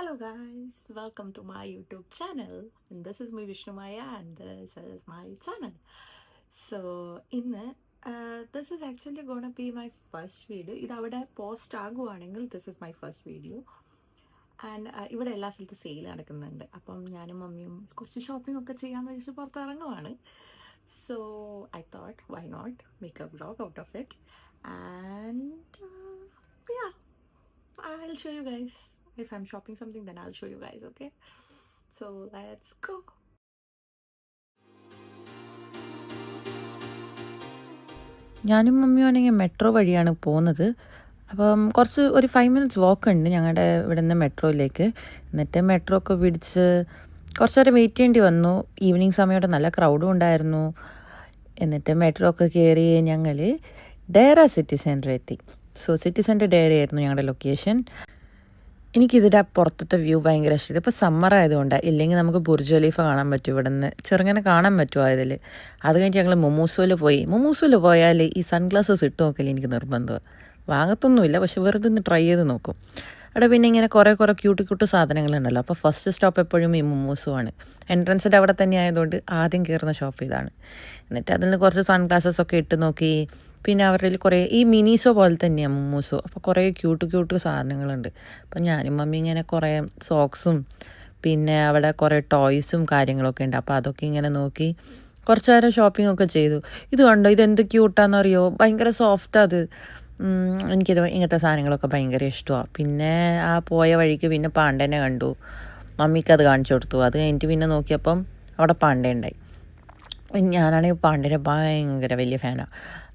Hello guys, welcome to my YouTube channel. And this is me Vishnu Maya and this is my channel. So this is actually gonna be my first video. ഇത് അവിടെ post ആകുവാണെങ്കിൽ this is my first video. And ഇവിടെ എല്ലാ സ്ഥലത്തും sale നടക്കുന്നുണ്ട്. അപ്പം ഞാനും മമ്മിയും കുറച്ച് ഷോപ്പിംഗ് ഒക്കെ ചെയ്യാമെന്ന് വെച്ചിട്ട് പുറത്തിറങ്ങുവാണ്. So I thought why not make a vlog out of it and yeah, I'll show you guys. If I'm shopping something, then I'll show you guys, okay? So let's go. ഞാനും മമ്മിയാണെങ്കിൽ metro വഴിയാണ് പോകുന്നത്. അപ്പം ഒരു 5 minutes വാക്ക് ഉണ്ട് ഞങ്ങളുടെ ഇവിടെ നിന്ന് മെട്രോയിലേക്ക്. എന്നിട്ട് മെട്രോ ഒക്കെ പിടിച്ച് കുറച്ച് നേരം വെയിറ്റ് ചെയ്യേണ്ടി വന്നു. ഈവനിങ് സമയത്ത് നല്ല ക്രൗഡും ഉണ്ടായിരുന്നു. എന്നിട്ട് മെട്രോ ഒക്കെ കയറി ഞങ്ങൾ ഡേറ സിറ്റി സെൻറ്റർ എത്തി. സോ സിറ്റി സെൻറ്റർ ഡേറ ആയിരുന്നു ഞങ്ങളുടെ ലൊക്കേഷൻ. എനിക്കിതിൻ്റെ പുറത്തത്തെ വ്യൂ ഭയങ്കര ഇഷ്ടം. ഇപ്പോൾ സമ്മർ ആയതുകൊണ്ടാണ്, ഇല്ലെങ്കിൽ നമുക്ക് ബുർജ് ഖലീഫ കാണാൻ പറ്റും. ഇവിടെ നിന്ന് ചെറുങ്ങനെ കാണാൻ പറ്റുമോ അതിൽ. അത് കഴിഞ്ഞിട്ട് ഞങ്ങൾ മൊമൂസോയിൽ പോയാൽ ഈ സൺഗ്ലാസസ് ഇട്ട് നോക്കൽ എനിക്ക് നിർബന്ധമാണ്. വാങ്ങത്തൊന്നുമില്ല, പക്ഷെ വെറുതെ ഒന്ന് ട്രൈ ചെയ്ത് നോക്കും. അവിടെ പിന്നെ ഇങ്ങനെ കുറേ ക്യൂട്ട് സാധനങ്ങളുണ്ടല്ലോ. അപ്പോൾ ഫസ്റ്റ് സ്റ്റോപ്പ് എപ്പോഴും ഈ മൊമൂസുമാണ്. എൻട്രൻസിൻ്റെ അവിടെ തന്നെ ആയതുകൊണ്ട് ആദ്യം കയറുന്ന ഷോപ്പ് ഇതാണ്. എന്നിട്ട് അതിൽ നിന്ന് കുറച്ച് സൺഗ്ലാസസ് ഒക്കെ ഇട്ട് നോക്കി. പിന്നെ അവരുടെ കുറേ ഈ മിനീസോ പോലെ തന്നെയാണ് മൊമൂസോ. അപ്പോൾ കുറേ ക്യൂട്ട് സാധനങ്ങളുണ്ട്. അപ്പം ഞാനും മമ്മി ഇങ്ങനെ കുറേ സോക്സും പിന്നെ അവിടെ കുറേ ടോയ്സും കാര്യങ്ങളൊക്കെ ഉണ്ട്. അപ്പോൾ അതൊക്കെ ഇങ്ങനെ നോക്കി കുറച്ച് നേരം ഷോപ്പിംഗ് ഒക്കെ ചെയ്തു. ഇത് കണ്ടോ, ഇതെന്ത് ക്യൂട്ടാണെന്നറിയോ, ഭയങ്കര സോഫ്റ്റ് അത്. എനിക്കിത് ഇങ്ങനത്തെ സാധനങ്ങളൊക്കെ ഭയങ്കര ഇഷ്ടമാണ്. പിന്നെ ആ പോയ വഴിക്ക് പിന്നെ പാണ്ടേനെ കണ്ടു. മമ്മിക്കത് കാണിച്ചു കൊടുത്തു. അത് കഴിഞ്ഞിട്ട് പിന്നെ നോക്കിയപ്പം അവിടെ പാണ്ഡേ ഉണ്ടായി. ഞാനാണെങ്കിൽ പാണ്ഡേനെ ഭയങ്കര വലിയ ഫാനാണ്.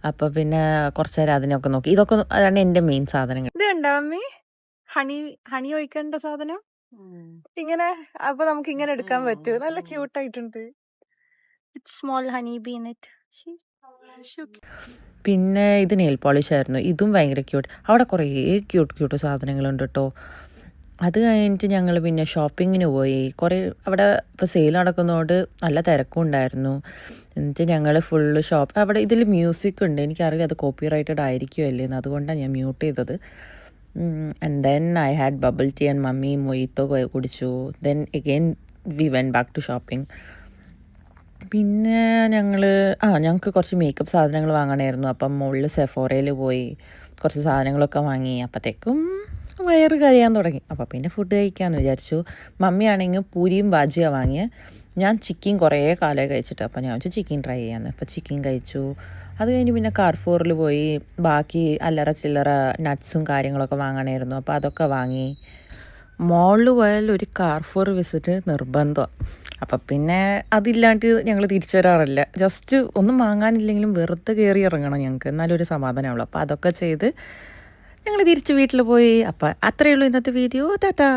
അപ്പോൾ പിന്നെ കുറച്ച് നേരം അതിനൊക്കെ നോക്കി. ഇതൊക്കെ അതാണ് എൻ്റെ മെയിൻ സാധനങ്ങൾ. ഇത് കണ്ടോ മമ്മി, ഹണി ഒഴിക്കേണ്ട സാധനം ഇങ്ങനെ. അപ്പൊ നമുക്ക് ഇങ്ങനെ എടുക്കാൻ പറ്റൂ. നല്ല ക്യൂട്ടായിട്ടുണ്ട്. Small honey bee in it. പിന്നെ ഇത് നെയിൽ പോളിഷ് ആയിരുന്നു. ഇതും ഭയങ്കര ക്യൂട്ട്. അവിടെ കുറേ ക്യൂട്ട് സാധനങ്ങളുണ്ട് കേട്ടോ. അത് കഴിഞ്ഞിട്ട് ഞങ്ങൾ പിന്നെ ഷോപ്പിങ്ങിന് പോയി. അവിടെ ഇപ്പോൾ സെയിൽ നടക്കുന്നതുകൊണ്ട് നല്ല തിരക്കും ഉണ്ടായിരുന്നു. എന്നിട്ട് ഞങ്ങൾ ഫുള്ള് അവിടെ ഇതിൽ മ്യൂസിക് ഉണ്ട്. എനിക്കറിയില്ല അത് കോപ്പി റൈറ്റഡ് ആയിരിക്കുമല്ലേ എന്ന്, അതുകൊണ്ടാണ് ഞാൻ മ്യൂട്ട് ചെയ്തത്. And then I had bubble tea and mummy mojito കുടിച്ചു. Then again we went back to shopping. പിന്നെ ഞങ്ങൾക്ക് കുറച്ച് മേക്കപ്പ് സാധനങ്ങൾ വാങ്ങണമായിരുന്നു. അപ്പം മുകളിൽ സെഫോറയിൽ പോയി കുറച്ച് സാധനങ്ങളൊക്കെ വാങ്ങി. അപ്പോഴത്തേക്കും വയറ് കരയാൻ തുടങ്ങി. അപ്പോൾ പിന്നെ ഫുഡ് കഴിക്കാമെന്ന് വിചാരിച്ചു. മമ്മിയാണെങ്കിൽ പൂരിയും ബാജിയാണ് വാങ്ങിയത്. ഞാൻ ചിക്കൻ കുറേ കാലമായി കഴിച്ചിട്ട്, അപ്പോൾ ഞാൻ വെച്ചു ചിക്കൻ ട്രൈ ചെയ്യാമെന്ന്. അപ്പോൾ ചിക്കൻ കഴിച്ചു. അത് കഴിഞ്ഞ് പിന്നെ കാർഫോറിൽ പോയി ബാക്കി അല്ലറ ചില്ലറ നട്ട്സും കാര്യങ്ങളൊക്കെ വാങ്ങണമായിരുന്നു. അപ്പോൾ അതൊക്കെ വാങ്ങി. മോളിൽ പോയാൽ ഒരു കാർഫോർ വിസിറ്റ് നിർബന്ധമാണ്. അപ്പം പിന്നെ അതില്ലാണ്ട് ഞങ്ങൾ തിരിച്ചു വരാറില്ല. ജസ്റ്റ് ഒന്നും വാങ്ങാനില്ലെങ്കിലും വെറുതെ കയറി ഇറങ്ങണം ഞങ്ങൾക്ക്, എന്നാലും ഒരു സമാധാനമുള്ളൂ. അപ്പോൾ അതൊക്കെ ചെയ്ത് ഞങ്ങൾ തിരിച്ച് വീട്ടിൽ പോയി. അപ്പം അത്രയേ ഉള്ളൂ ഇന്നത്തെ വീഡിയോ. ടാറ്റാ.